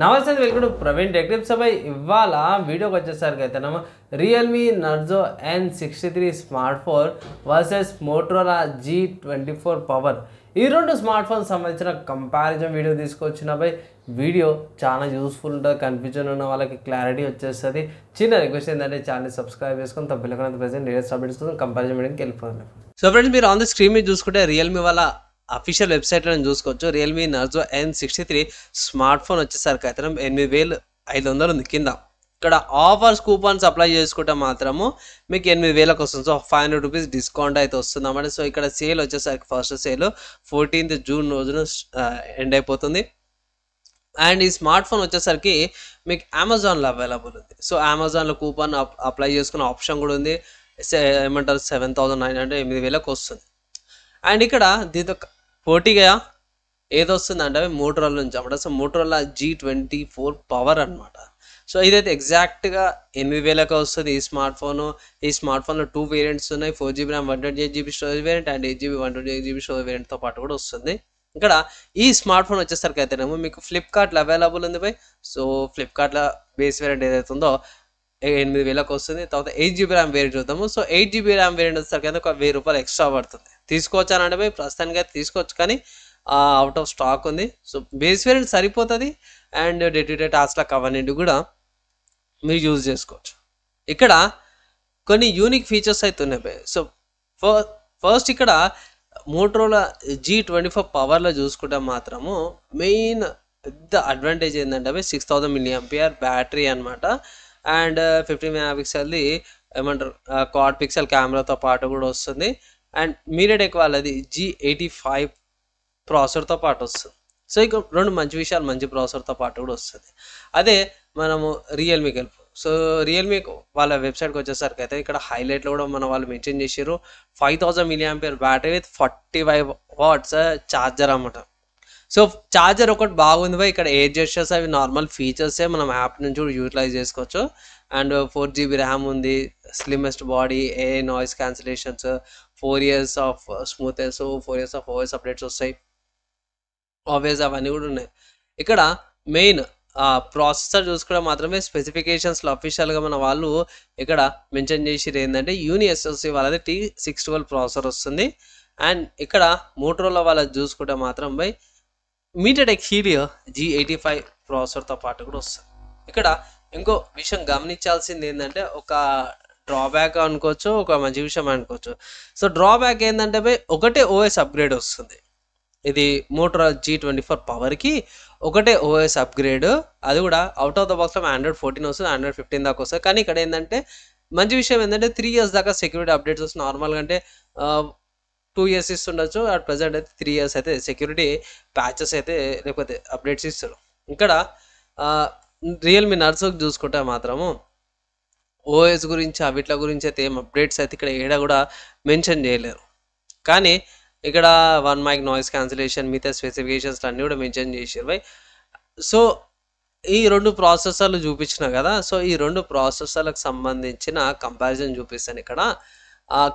నమస్తే welcome to Praveen tech tips పై ఇవాళ వీడియోకి వచ్చేసరికి అయితేనేమో Realme Narzo N63 smartphone versus Motorola G24 power ఈ రెండు స్మార్ట్ ఫోన్ సంబంధించిన కంపారిజన్ వీడియో తీసుకొచ్చినపై వీడియో చాలా యూస్ఫుల్ ఉంటుంది. కన్ఫ్యూజన్ ఉన్న వాళ్ళకి క్లారిటీ వచ్చేస్తుంది. చిన్న రిక్వెస్ట్ ఏంటంటే ఛానల్ సబ్స్క్రైబ్ చేసుకొని తప్పకుండా ప్రెసెంట్ లేటెస్ట్ అప్డేట్స్ కోసం కంపారిజన్ వీడియోకి వెళ్ళిపోండి. సో ఫ్రెండ్స్, మీరు ఆన్ ది స్క్రీన్ మీద చూసుకుంటే రియల్మీ వాళ్ళ అఫీషియల్ వెబ్సైట్లో చూసుకోవచ్చు. Realme Narzo N63 smart phone వచ్చేసరికి అయితే 8500 ఉంది కింద. ఇక్కడ ఆఫర్స్ కూపన్స్ అప్లై చేసుకుంటే మాత్రము మీకు 8000కి వస్తుంది. సో 500 రూపీస్ డిస్కౌంట్ అయితే వస్తుంది అన్నమాట. సో ఇక్కడ సేల్ వచ్చేసరికి ఫస్ట్ సేల్ 14th జూన్ రోజున ఎండ్ అయిపోతుంది. అండ్ ఈ స్మార్ట్ ఫోన్ వచ్చేసరికి మీకు అమెజాన్లో అవైలబుల్ ఉంది. సో అమెజాన్లో కూపన్ అప్లై చేసుకునే ఆప్షన్ కూడా ఉంది. ఏమంటారు 7900 8000కి వస్తుంది. అండ్ ఇక్కడ దీంతో పోటీగా ఏది వస్తుందంటే మోటరోలా నుంచి అన్నమాట. సో మోటరోలా G24 పవర్ అనమాట. సో ఇదైతే ఎగ్జాక్ట్గా 8000కి వస్తుంది ఈ స్మార్ట్ ఫోను. ఈ స్మార్ట్ ఫోన్లో 2 వేరియంట్స్ ఉన్నాయి. 4GB RAM 128GB storage variant and 8GB 128GB storage వేరియంట్తో పాటు కూడా వస్తుంది. ఇక్కడ ఈ స్మార్ట్ ఫోన్ వచ్చేసరికి అయితేనేమో మీకు ఫ్లిప్కార్ట్లో అవైలబుల్ ఉంది బై. సో ఫ్లిప్కార్ట్లో బేస్ వేరియంట్ ఏదైతే ఉందో 8000కి వస్తుంది. తర్వాత 8GB RAM వేరియంట్ చూద్దాము. సో 8GB RAM వేరియంట్ వచ్చేసరికి అయితే ఒక 1000 రూపాయలు ఎక్స్ట్రా పడుతుంది. తీసుకోవచ్చు అని అంటే పోయి ప్రస్తుతానికి అయితే తీసుకోవచ్చు, కానీ అవుట్ ఆఫ్ స్టాక్ ఉంది. సో బేస్ వేరియంట్ సరిపోతుంది. అండ్ డే టు డే టాస్క్లకు అవన్నీ కూడా మీరు యూజ్ చేసుకోవచ్చు. ఇక్కడ కొన్ని యూనిక్ ఫీచర్స్ అయితే ఉన్నాయి. సో ఫస్ట్ ఇక్కడ మోటరోలా G24 పవర్లో చూసుకుంటే మాత్రము మెయిన్ పెద్ద అడ్వాంటేజ్ ఏంటంటే 6000 mAh బ్యాటరీ అనమాట. అండ్ 50 మెగాపిక్సెల్ది ఏమంటారు క్వాడ్ పిక్సెల్ కెమెరాతో పాటు కూడా వస్తుంది. అండ్ మీడియాటెక్ వాళ్ళది G85 ప్రాసెసర్తో పాటు వస్తుంది. సో ఇక రెండు మంచి విషయాలు, మంచి ప్రాసెసర్తో పాటు కూడా వస్తుంది. అదే మనము రియల్మీకి వెళ్ళిపో. సో రియల్మీ వాళ్ళ వెబ్సైట్కి వచ్చేసరికి అయితే ఇక్కడ హైలైట్లో కూడా మన వాళ్ళు మెన్షన్ చేసారు 5000 mAh battery with 45 watts charger అన్నమాట. సో ఛార్జర్ ఒకటి బాగుంది బై. ఇక్కడ ఎయిర్ జెస్టర్స్ అవి నార్మల్ ఫీచర్సే మనం యాప్ నుంచి కూడా యూటిలైజ్ చేసుకోవచ్చు. అండ్ 4GB RAM ఉంది, slimmest body, A noise cancellations, 4 years of smoothness, 4 years of OS updates వస్తాయి. ఆబ్వియస్ అవన్నీ కూడా ఉన్నాయి. ఇక్కడ మెయిన్ ప్రాసెసర్ చూసుకుంటే మాత్రమే స్పెసిఫికేషన్స్లో అఫీషియల్గా మన వాళ్ళు ఇక్కడ మెన్షన్ చేసిరు ఏంటంటే యూనిఎస్ఎస్సి వాళ్ళది T612 ప్రాసెసర్ వస్తుంది. అండ్ ఇక్కడ మోటరోలా వాళ్ళది చూసుకుంటే మాత్రం బై మీడియాటెక్ హీలియో G85 ప్రాసెసర్తో పాటు కూడా వస్తుంది. ఇక్కడ ఇంకో విషయం గమనించాల్సింది ఏంటంటే ఒక డ్రాబ్యాక్ అనుకోవచ్చు, ఒక మంచి విషయం అనుకోవచ్చు. సో డ్రాబ్యాక్ ఏంటంటే బై ఒకటే ఓఎస్ అప్గ్రేడ్ వస్తుంది. ఇది మోటరోలా G24 పవర్కి ఒకటే ఓఎస్ అప్గ్రేడ్, అది కూడా అవుట్ ఆఫ్ ద బాక్స్లో Android 14 వస్తుంది, Android 15 దాకా వస్తుంది. కానీ ఇక్కడ ఏంటంటే మంచి విషయం ఏంటంటే 3 years దాకా సెక్యూరిటీ అప్డేట్స్ వస్తుంది. నార్మల్గా అంటే 2 years ఇస్తుండొచ్చు, అట్ ప్రజెంట్ అయితే 3 years అయితే సెక్యూరిటీ ప్యాచెస్ అయితే లేకపోతే అప్డేట్స్ ఇస్తారు. ఇక్కడ రియల్మీ నర్జోకి చూసుకుంటే మాత్రము ఓఎస్ గురించి అవిట్ల గురించి అయితే ఏం అప్డేట్స్ అయితే ఇక్కడ ఏడా కూడా మెన్షన్ చేయలేరు. కానీ ఇక్కడ 1 mic నాయిస్ క్యాన్సిలేషన్ మిగతా స్పెసిఫికేషన్స్ అన్నీ కూడా మెన్షన్ చేసారు బై. సో ఈ రెండు ప్రాసెసర్లు చూపించిన కదా. సో ఈ రెండు ప్రాసెసర్లకు సంబంధించిన కంపారిజన్ చూపిస్తాను ఇక్కడ.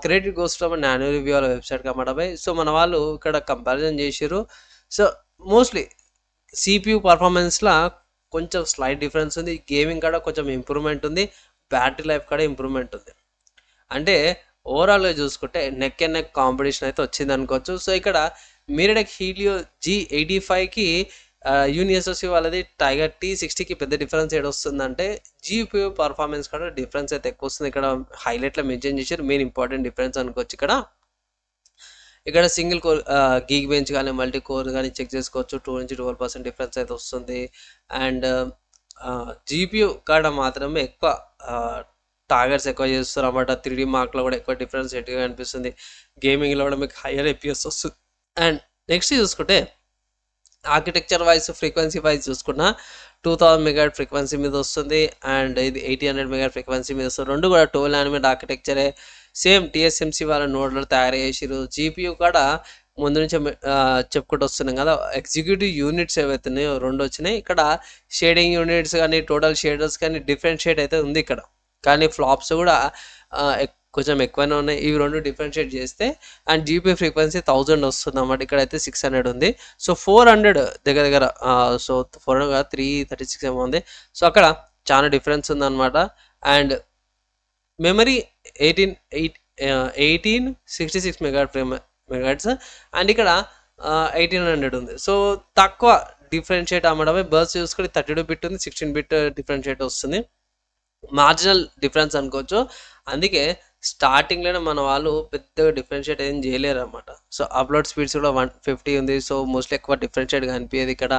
Credit goes to nano review వాళ్ళ వెబ్సైట్ కమాట బై. సో మన వాళ్ళు ఇక్కడ కంపారిజన్ చేసారు. సో మోస్ట్లీ CPU పర్ఫార్మెన్స్లో కొంచెం స్లైట్ డిఫరెన్స్ ఉంది, గేమింగ్ కూడా కొంచెం ఇంప్రూవ్మెంట్ ఉంది, బ్యాటరీ లైఫ్ కూడా ఇంప్రూవ్మెంట్ ఉంది. అంటే ఓవరాల్గా చూసుకుంటే నెక్ అండ్ నెక్ కాంపిటీషన్ అయితే వచ్చింది అనుకోవచ్చు. సో ఇక్కడ మీడియాటెక్ హీలియో G85కి యూనిఎస్ఎస్సి వాళ్ళది టైగర్ T60కి పెద్ద డిఫరెన్స్ ఏడు వస్తుందంటే GPU పర్ఫార్మెన్స్ కూడా డిఫరెన్స్ అయితే ఎక్కువ వస్తుంది. ఇక్కడ హైలైట్లో మెన్షన్ చేశారు మెయిన్ ఇంపార్టెంట్ డిఫరెన్స్ అనుకోవచ్చు. ఇక్కడ సింగిల్ కోర్ గీక్ బెంచ్ కానీ మల్టీ కోర్ కానీ చెక్ చేసుకోవచ్చు. 2 నుంచి 12% డిఫరెన్స్ అయితే వస్తుంది. అండ్ GPU కాడ మాత్రమే ఎక్కువ టార్గెట్స్ ఎక్కువ చేస్తారు అన్నమాట. 3D మార్క్లో కూడా ఎక్కువ డిఫరెన్స్ ఎట్టుగా అనిపిస్తుంది. గేమింగ్లో కూడా మీకు హయ్యర్ FPS వస్తుంది. అండ్ నెక్స్ట్ చూసుకుంటే ఆర్కిటెక్చర్ వైజ్ ఫ్రీక్వెన్సీ వైజ్ చూసుకున్నా 2000 MHz ఫ్రీక్వెన్సీ మీద వస్తుంది. అండ్ ఇది 1800 MHz ఫ్రీక్వెన్సీ మీద వస్తుంది. రెండు కూడా 12 nm ఆర్కిటెక్చరే. సేమ్ TSMC వాళ్ళ నోడ్లు తయారు చేసిరు. GPU కూడా ముందు నుంచి చెప్పుకుంటూ వస్తున్నాం కదా. ఎగ్జిక్యూటివ్ యూనిట్స్ ఏవైతున్నాయో 2 వచ్చినాయి. ఇక్కడ షేడింగ్ యూనిట్స్ కానీ టోటల్ షేడర్స్ కానీ డిఫరెంట్ షేడ్ అయితే ఉంది ఇక్కడ. కానీ ఫ్లాప్స్ కూడా కొంచెం ఎక్కువనే ఉన్నాయి. ఇవి 2 డిఫరెన్షియేట్ చేస్తే అండ్ జీపీ ఫ్రీక్వెన్సీ 1000 వస్తుందన్నమాట. ఇక్కడైతే 600 ఉంది. సో 400 దగ్గర దగ్గర సో 400 కాదు 336 ఏమో ఉంది. సో అక్కడ చాలా డిఫరెన్స్ ఉందన్నమాట. అండ్ మెమరీ 1866 మెగాహెర్ట్జ్ అండ్ ఇక్కడ 1800 ఉంది. సో తక్కువ డిఫరెన్షియేట్ అమ్మడమే. బర్స్ చూసుకుంటే 32 బిట్ ఉంది, 16 బిట్ డిఫరెన్షియేట్ వస్తుంది. మార్జినల్ డిఫరెన్స్ అనుకోవచ్చు. అందుకే స్టార్టింగ్లోనే మన వాళ్ళు పెద్దగా డిఫరెన్షియేట్ ఏం చేయలేరు అనమాట. సో అప్లోడ్ స్పీడ్స్ కూడా 150 ఉంది. సో మోస్ట్లీ ఎక్కువ డిఫరెన్షియేట్ కనిపించేది ఇక్కడ.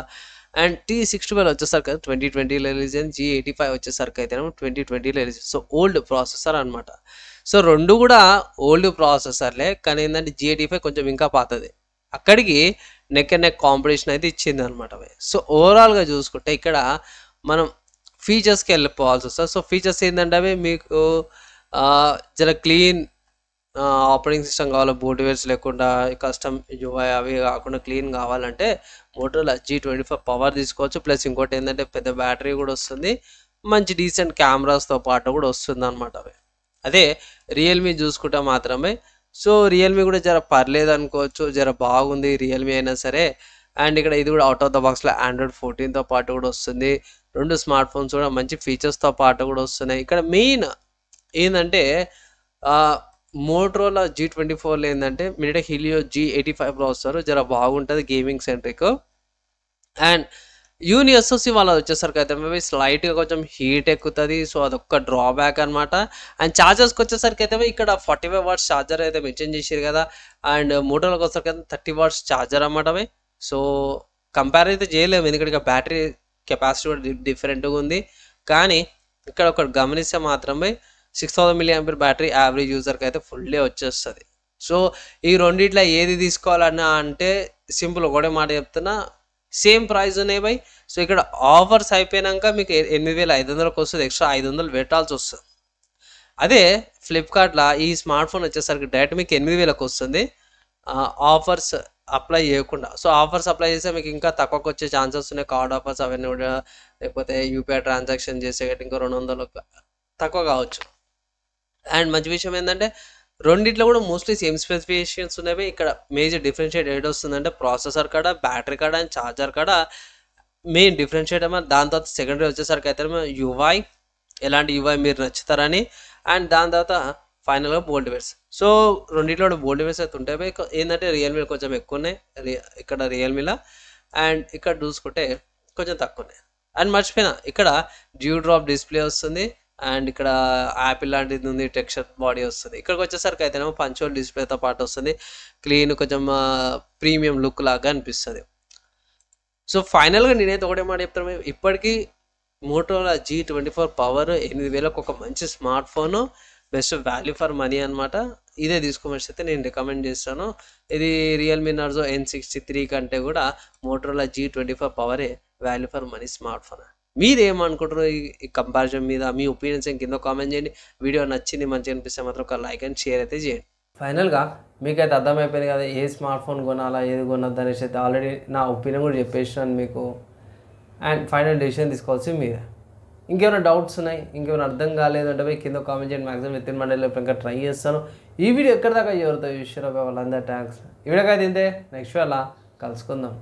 అండ్ T60 వచ్చేసరికి 2020 రిలీజ్ అయింది. G85 వచ్చేసరికి అయితే 2020 రిలీజ్. సో ఓల్డ్ ప్రాసెసర్ అనమాట. సో 2 కూడా ఓల్డ్ ప్రాసెసర్లే, కానీ ఏంటంటే G85 కొంచెం ఇంకా పాతది. అక్కడికి నెక్ అండ్ నెక్ కాంపిటీషన్ అయితే ఇచ్చింది అనమాట. సో ఓవరాల్గా చూసుకుంటే ఇక్కడ మనం ఫీచర్స్కి వెళ్ళిపోవాల్సి వస్తుంది. సో ఫీచర్స్ ఏంటంటే అవి మీకు జర క్లీన్ ఆపరేటింగ్ సిస్టమ్ కావాలి, బోర్డ్వేర్స్ లేకుండా కస్టమ్ యూఐ అవి కాకుండా క్లీన్ కావాలంటే మోటరోలా G24 పవర్ తీసుకోవచ్చు. ప్లస్ ఇంకోటి ఏంటంటే పెద్ద బ్యాటరీ కూడా వస్తుంది, మంచి డీసెంట్ కెమెరాస్తో పాటు కూడా వస్తుంది అనమాట. అదే రియల్మీ చూసుకుంటే మాత్రమే. సో రియల్మీ కూడా జర పర్లేదు అనుకోవచ్చు, జర బాగుంది రియల్మీ అయినా సరే. అండ్ ఇక్కడ ఇది కూడా అవుట్ ఆఫ్ ద బాక్స్లో Android 14తో పాటు కూడా వస్తుంది. 2 స్మార్ట్ ఫోన్స్ కూడా మంచి ఫీచర్స్తో పాటు కూడా వస్తున్నాయి. ఇక్కడ మెయిన్ ఏంటంటే మోటరోలా G24లో ఏంటంటే మీరే హీలియో G85 ప్రాసెసర్ జర బాగుంటుంది, gaming centric. And uni SOC వాళ్ళ వచ్చేసరికి అయితే మేబీ స్లైట్గా కొంచెం హీట్ ఎక్కుతుంది. సో అదొక్క డ్రాబ్యాక్ అనమాట. అండ్ ఛార్జర్స్కి వచ్చేసరికి అయితే ఇక్కడ 45 వాట్స్ ఛార్జర్ అయితే మెన్షన్ చేసారు కదా. అండ్ మోటరోలాకి వచ్చేసరికి అయితే 30 వాట్స్ ఛార్జర్ అన్నమాట. సో కంపేర్ అయితే చేయలేము, ఎందుకంటే ఇక బ్యాటరీ కెపాసిటీ కూడా డిఫరెంట్గా ఉంది. కానీ ఇక్కడ ఒకటి గమనిస్తే మాత్రమే 6000 mAh బ్యాటరీ యావరేజ్ యూజర్కి అయితే ఫుల్లీ వచ్చేస్తుంది. సో ఈ రెండిట్లో ఏది తీసుకోవాలన్నా అంటే సింపుల్ ఒకటే మాట చెప్తున్నా, సేమ్ ప్రైస్ ఉన్నాయి బై. సో ఇక్కడ ఆఫర్స్ అయిపోయాక మీకు 8500కి వస్తుంది, ఎక్స్ట్రా 500 పెట్టాల్సి వస్తుంది. అదే ఫ్లిప్కార్ట్లో ఈ స్మార్ట్ ఫోన్ వచ్చేసరికి డైరెక్ట్ మీకు 8000కి వస్తుంది, ఆఫర్స్ అప్లై చేయకుండా. సో ఆఫర్స్ అప్లై చేస్తే మీకు ఇంకా తక్కువకి వచ్చే ఛాన్సెస్ ఉన్నాయి. కార్డ్ ఆఫర్స్ అవన్నీ కూడా, లేకపోతే యూపీఐ ట్రాన్సాక్షన్ చేసే ఇంకో 200 తక్కువ కావచ్చు. అండ్ మంచి విషయం ఏంటంటే రెండిట్లో కూడా మోస్ట్లీ సేమ్ స్పెసిఫికేషన్స్ ఉన్నాయి. ఇక్కడ మేజర్ డిఫరెన్షియేట్ ఏది వస్తుందంటే ప్రాసెసర్ కాడ, బ్యాటరీ కాడ అండ్ ఛార్జర్ కాడ మెయిన్ డిఫరెన్షియేట్ ఏమో. దాని తర్వాత సెకండరీ వచ్చేసరికి అయితే యూఐ, ఎలాంటి యూఐ మీరు నచ్చుతారని. అండ్ దాని తర్వాత ఫైనల్గా బోల్డ్వేర్స్. సో రెండిట్లో బోల్డ్వేర్స్ అయితే ఉంటాయి. ఏంటంటే రియల్మీ కొంచెం ఎక్కువ ఉన్నాయి ఇక్కడ రియల్మీలో, అండ్ ఇక్కడ చూసుకుంటే కొంచెం తక్కువ ఉన్నాయి. అండ్ మర్చిపోయినా ఇక్కడ డ్యూ డ్రాప్ డిస్ప్లే వస్తుంది. అండ్ ఇక్కడ యాపిల్ లాంటిది ఉంది, టెక్స్చర్ బాడీ వస్తుంది. ఇక్కడికి వచ్చేసరికి అయితేనేమో పంచోల్ డిస్ప్లేతో పాటు వస్తుంది, క్లీన్ కొంచెం ప్రీమియం లుక్ లాగా అనిపిస్తుంది. సో ఫైనల్గా నేనైతే ఒకటే మాట చెప్తాను, ఇప్పటికీ మోటరోలా G24 పవర్ 8000కు ఒక మంచి smart phone, best value for money అనమాట. ఇదే తీసుకోమని అయితే నేను రికమెండ్ చేస్తాను. ఇది రియల్మీ నార్జో N63 కంటే కూడా మోటరోలా G24 పవరే value for money smartphone. మీరు ఏమనుకుంటారు ఈ కంపారిజన్ మీద? మీ ఒపీనియన్స్ కింద కామెంట్ చేయండి. వీడియో నచ్చింది, మంచిగా అనిపిస్తే మాత్రం ఒక లైక్ అండ్ షేర్ అయితే చేయండి. ఫైనల్గా మీకైతే అర్థమైపోయింది కదా ఏ స్మార్ట్ ఫోన్ కొనాలా, ఏది కొనద్దు అనేసి అయితే ఆల్రెడీ నా ఒపీనియన్ కూడా చెప్పేసినాను మీకు. అండ్ ఫైనల్ డెసిషన్ తీసుకోవాల్సి మీరే. ఇంకేమైనా డౌట్స్ ఉన్నాయి, ఇంకేమైనా అర్థం కాలేదంటే కింద కామెంట్ చేయండి. మ్యాక్సిమం విత్ ఇన్ మండేలో ఇంకా ట్రై చేస్తాను. ఈ వీడియో ఎక్కడి దాకా ఎవరితో యూస్ చేయడం వాళ్ళందరూ థ్యాంక్స్. ఈ వీడియోకి అయితే ఇంతే, నెక్స్ట్ అలా కలుసుకుందాం.